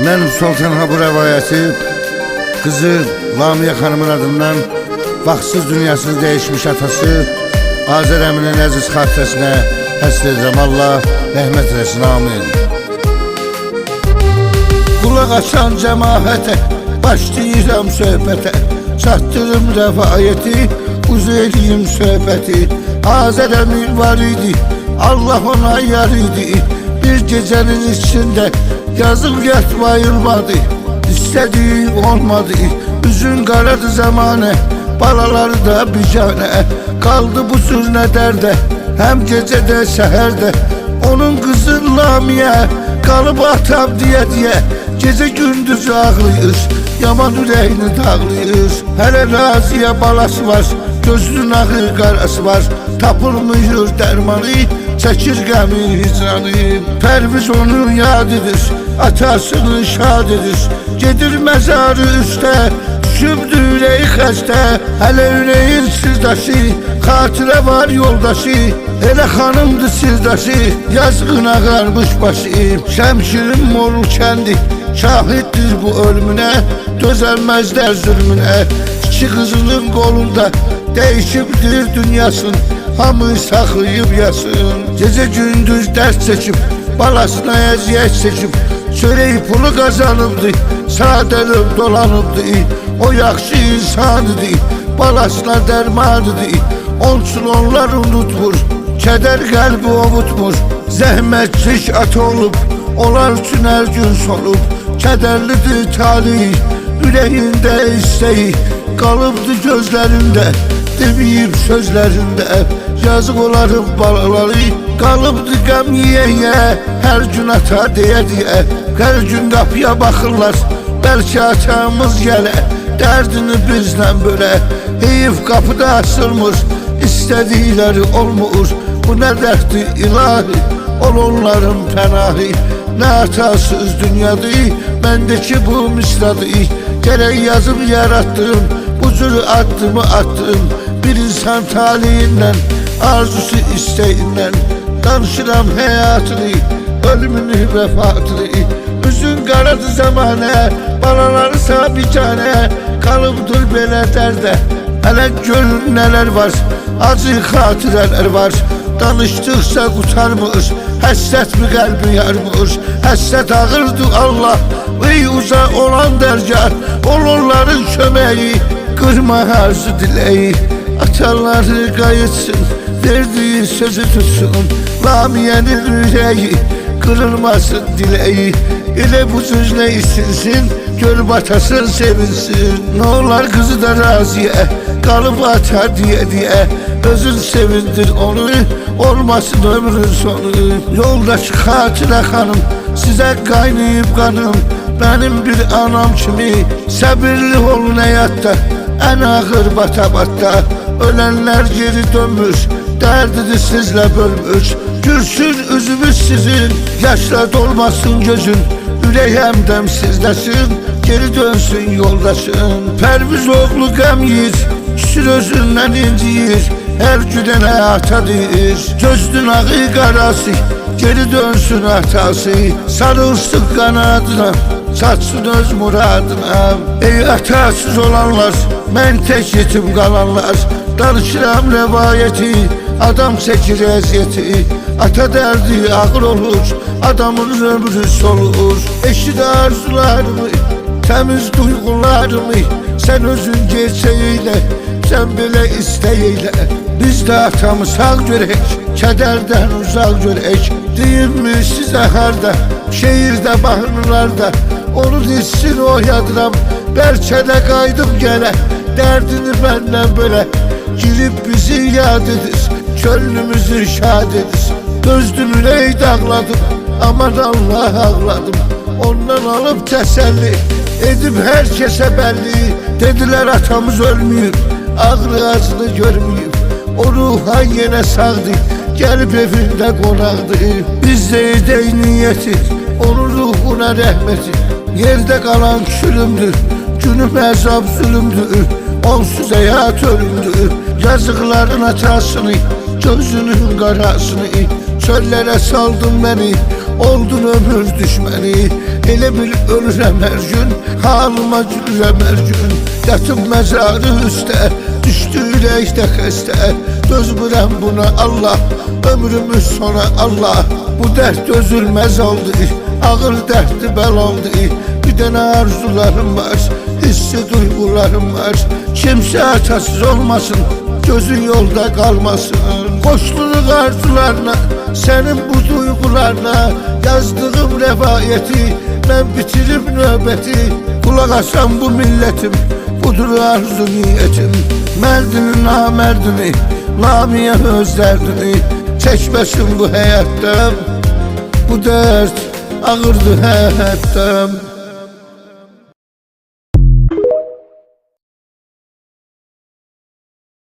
Mən Sultan Habu rəvayəti qızı Lamiyə xanımın adından vaxtsız dünyasını dəyişmiş atası Azər əminin əziz xatirəsinə həsr edirəm. Allah rəhmət eləsin, amin. Qulaq açan cəmaətə başlayıram söhbətə, çatdırım rəvayəti, uzu eləyim söhbəti. Azər əmin var idi, Allah ona yar idi. Bir gecənin içində yazıq yat bayılmadı, istədiyi olmadı. Üzün qaradı zamanə, balaları da bicanə. Qaldı bu sürünə dərdə, həm gecədə səhərdə. Onun qızı Lamiyə qalıb atam deyə gecə gündüz ağlayır, yaman ürəyini dağlayır. Hələ Raziyə balası var, gözünün ağı qarası var. Tapılmıyor dərmanı, çəkir qəmi hicranı. Pərviz onu yad edir, atasını şad edir. Gedir məzarı üstə, düşübdü ürəyi xəstə. Hələ ürəyin sirdaşı, xatirə var yoldaşı. Elə xanımdır sirdaşı, yazğına qarmış başı. Şəmşirin morul kəndi, şahiddir bu ölümünə. Dözəlməzlər zülmünə, iki qızının qolunda dəyişibdir dünyasın, hamı saxlayıb yasın. Gecə gündüz dərs çəkib, balasına əziyyət çəkib, çörək pulu qazanıbdı, sadəlib dolanıbdı. O yaxşı insanıdır, balasına dərmanıdır. Olsun onlar unutmur, kədər qəlbi ovutmur. Zəhmətçiş at olub, onlar üçün hər gün solub. Kədərlidir talih, ürəyində istəyi, qalıbdı gözlərində, deməyib sözlərində. Yazıq olarım balaları, qalıbdı qəm yeyə, hər gün ata deyə. Hər gün qapıya baxırlar, bəlkə atamız gələ, dərdini bizdən bölə. Heyif qapıda asılmır, istədikləri olmur. Bu nə dərddir ilahi, ol onların pənahı. Nə atasız dünyadır, məndəki bu misradır. Gərək yazıb yaratdım, bu cür addımı attım. Bir insan taliyindən, arzusu istəyindən danışıram həyatını, ölümünü, vəfatını. Üzün qaradı zamanə, balaları sabicanə, qalıbdır belə dərdə. Hələ görün nələr var, acı xatirələr var. Danışdıqsa qutarmır, həssət mi qəlbi yarmır. Həssət ağırdı Allah, ey uza olan dərgah. Ol onların köməyi, qırma arzu diləyi. Ataları qayıtsın, verdiği sözü tutsun. Lamiyənin ürəyi, kırılmasın dileği. Elə bu sözlə isinsin, gör batasın sevinsin. Ne olar kızı da Raziyə, qalıb atar deyə. Özün sevindir onu, olmasın ömrün sonu. Yoldaş Xatirə xanım, sizə qaynayıb qanım. Benim bir anam kimi, səbirli olun həyatda. Ən ağır bata-bata, ölənlər geri dönmüş, dərdini sizlə bölmüş. Gülsün üzümüz sizin, yaşla dolmasın gözün. Ürək həmdəm sizdəsin, geri dönsün yoldaşın. Pərviz oğlu qəm yiyir, küsür özündən inciyir. Hər günənə atadır, gözünün ağı qarası, geri dönsün atası. Sarılsın qanadına, çatsın öz muradına. Ey atasız olanlar, mən tək yetim qalanlar. Danışıram rəvayəti, adam çəkir əziyyəti. Ata dərdi ağır olur, adamın ömrü solur. Eşid arzularımı, təmiz duyğularımı, sən özün gerçəyilə, sən belə istəyilə. Biz də atamı sağ görək, kədərdən uzaq görək. Deyimmi sizə harda, şehirdə, mahnılarda, onun hissini oyadıram. Bəlkə də qaydım gələ, dərdini məndən belə. Girib bizi yad edir, könlümüzü şad edir. Dözdüm ürək dağladım, aman Allah ağladım. Ondan alıp təsəlli edib hər kəsə bəlli. Dedilər atamız ölməyib, ağrı acını görməyib. O ruha yenə sağdı, gəlib evində qonaqdı. Biz də edək niyyəti, onun ruhuna rəhməti. Yerdə qalan külümdür, günüm əzab zülümdür. Onsuz həyat ölümdür, yazıqların atasını, gözünün qarasını. çöllere saldın beni, oldun ömür düşməni. Elə bil ölürəm hər gün, halıma gülürəm hər gün. Yatıb məzarı üstə, düşdü ürəkdə xəstə. Dözmürəm buna Allah, ömrümüz sona Allah. Bu dərd dözülməz oldu, ağır dərddi bəl oldu. Bir dənə arzularım var, hissi duygularım var. Kimsə atasız olmasın, gözün yolda qalmasın. Qoşulur arzularla, sənin bu duygularla. Yazdığım rəvayəti, mən bitirib növbəti. Qulaq asan bu millətim, budur arzu niyyətim. Mərdini, namərdini, namiyə öz dərdini. Çəkməsin bu həyatdan, bu dərd ağırdı həyatdan.